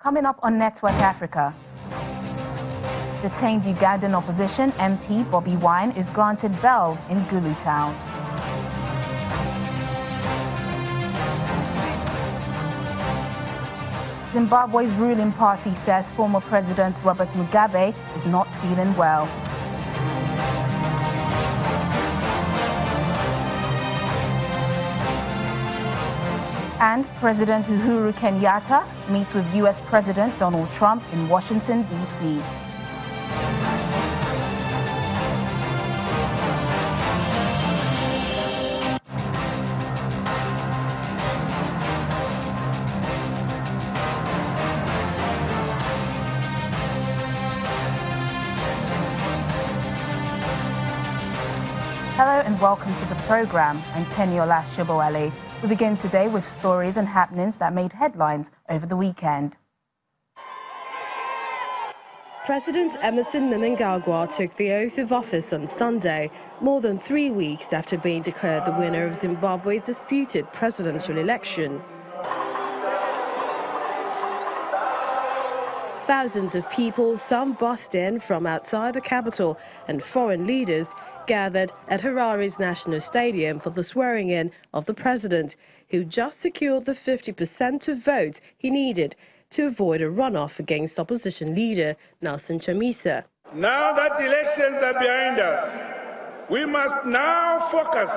Coming up on Network Africa, detained Ugandan opposition MP Bobi Wine is granted bail in Gulu town. Zimbabwe's ruling party says former President Robert Mugabe is not feeling well. And President Uhuru Kenyatta meets with U.S. President Donald Trump in Washington, D.C. Hello and welcome to the program. I'm Teniola Shibowale. We begin today with stories and happenings that made headlines over the weekend. President Emerson Mnangagwa took the oath of office on Sunday, more than 3 weeks after being declared the winner of Zimbabwe's disputed presidential election. Thousands of people, some bussed in from outside the capital, and foreign leaders gathered at Harare's National Stadium for the swearing-in of the president, who just secured the 50% of votes he needed to avoid a runoff against opposition leader Nelson Chamisa. Now that elections are behind us, we must now focus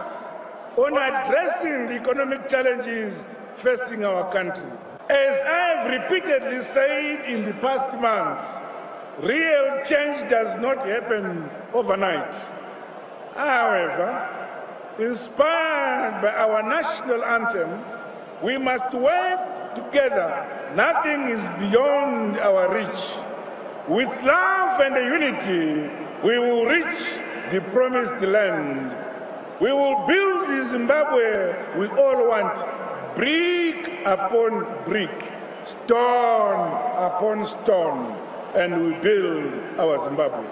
on addressing the economic challenges facing our country. As I have repeatedly said in the past months, real change does not happen overnight. However, inspired by our national anthem, we must work together. Nothing is beyond our reach. With love and unity, we will reach the promised land. We will build the Zimbabwe we all want, brick upon brick, stone upon stone, and we build our Zimbabwe.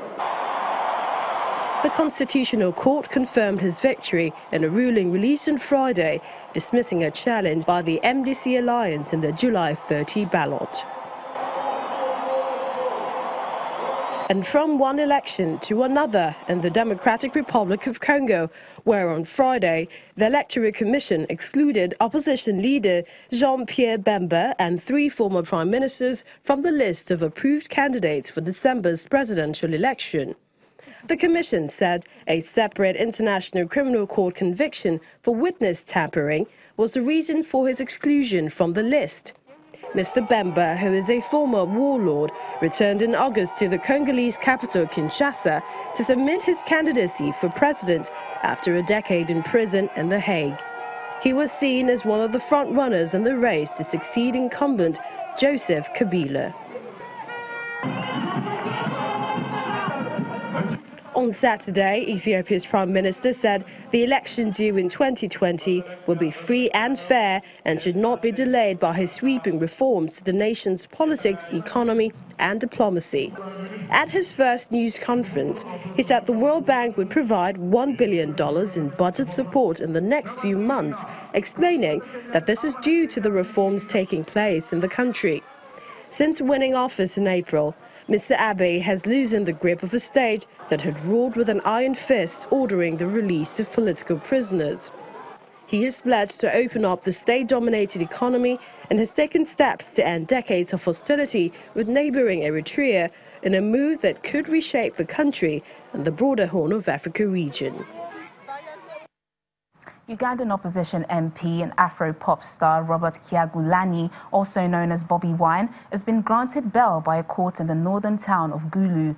The Constitutional Court confirmed his victory in a ruling released on Friday, dismissing a challenge by the MDC alliance in the July 30 ballot. And from one election to another in the Democratic Republic of Congo, where on Friday the Electoral Commission excluded opposition leader Jean-Pierre Bemba and 3 former prime ministers from the list of approved candidates for December's presidential election. The Commission said a separate International Criminal Court conviction for witness tampering was the reason for his exclusion from the list. Mr. Bemba, who is a former warlord, returned in August to the Congolese capital Kinshasa to submit his candidacy for president after a decade in prison in The Hague. He was seen as one of the front-runners in the race to succeed incumbent Joseph Kabila. On Saturday, Ethiopia's Prime Minister said the election due in 2020 will be free and fair and should not be delayed by his sweeping reforms to the nation's politics, economy and diplomacy. At his first news conference, he said the World Bank would provide $1 billion in budget support in the next few months, explaining that this is due to the reforms taking place in the country. Since winning office in April, Mr. Abiy has loosened the grip of a state that had ruled with an iron fist, ordering the release of political prisoners. He has pledged to open up the state-dominated economy and has taken steps to end decades of hostility with neighboring Eritrea in a move that could reshape the country and the broader Horn of Africa region. Ugandan opposition MP and Afro-pop star Robert Kyagulanyi, also known as Bobi Wine, has been granted bail by a court in the northern town of Gulu.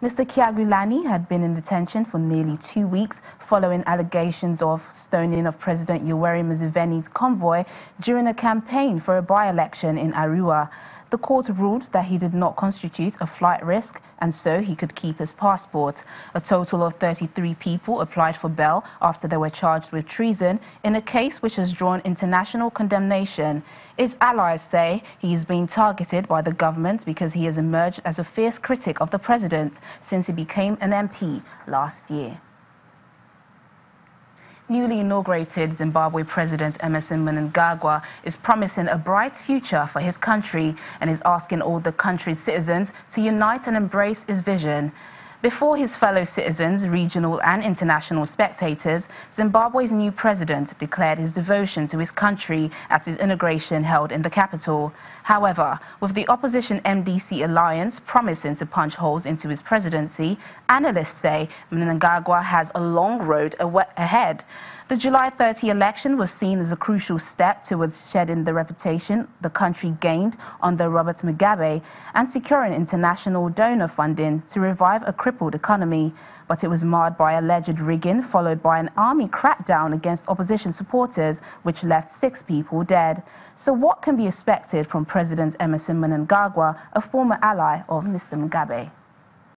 Mr. Kyagulanyi had been in detention for nearly 2 weeks following allegations of stoning of President Yoweri Museveni's convoy during a campaign for a by-election in Arua. The court ruled that he did not constitute a flight risk and so he could keep his passport. A total of 33 people applied for bail after they were charged with treason in a case which has drawn international condemnation. His allies say he is being targeted by the government because he has emerged as a fierce critic of the president since he became an MP last year. Newly inaugurated Zimbabwe President Emmerson Mnangagwa is promising a bright future for his country and is asking all the country's citizens to unite and embrace his vision. Before his fellow citizens, regional and international spectators, Zimbabwe's new president declared his devotion to his country at his inauguration held in the capital. However, with the opposition MDC alliance promising to punch holes into his presidency, analysts say Mnangagwa has a long road ahead. The July 30 election was seen as a crucial step towards shedding the reputation the country gained under Robert Mugabe and securing international donor funding to revive a crippled economy. But it was marred by alleged rigging, followed by an army crackdown against opposition supporters, which left 6 people dead. So what can be expected from President Emmerson Mnangagwa, a former ally of Mr. Mugabe?